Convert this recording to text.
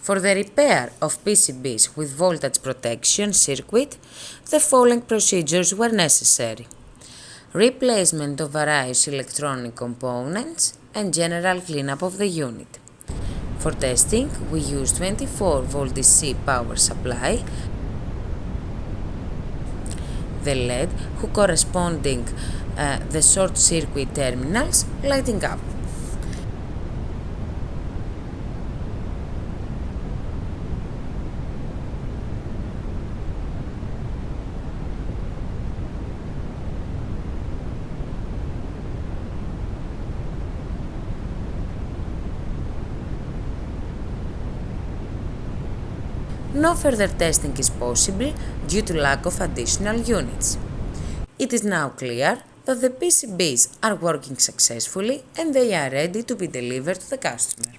For the repair of PCBs with voltage protection circuit, the following procedures were necessary: replacement of various electronic components and general cleanup of the unit. For testing, we used 24-volt DC power supply, the LED who corresponding the short circuit terminals lighting up. No further testing is possible due to lack of additional units. It is now clear that the PCBs are working successfully and they are ready to be delivered to the customer.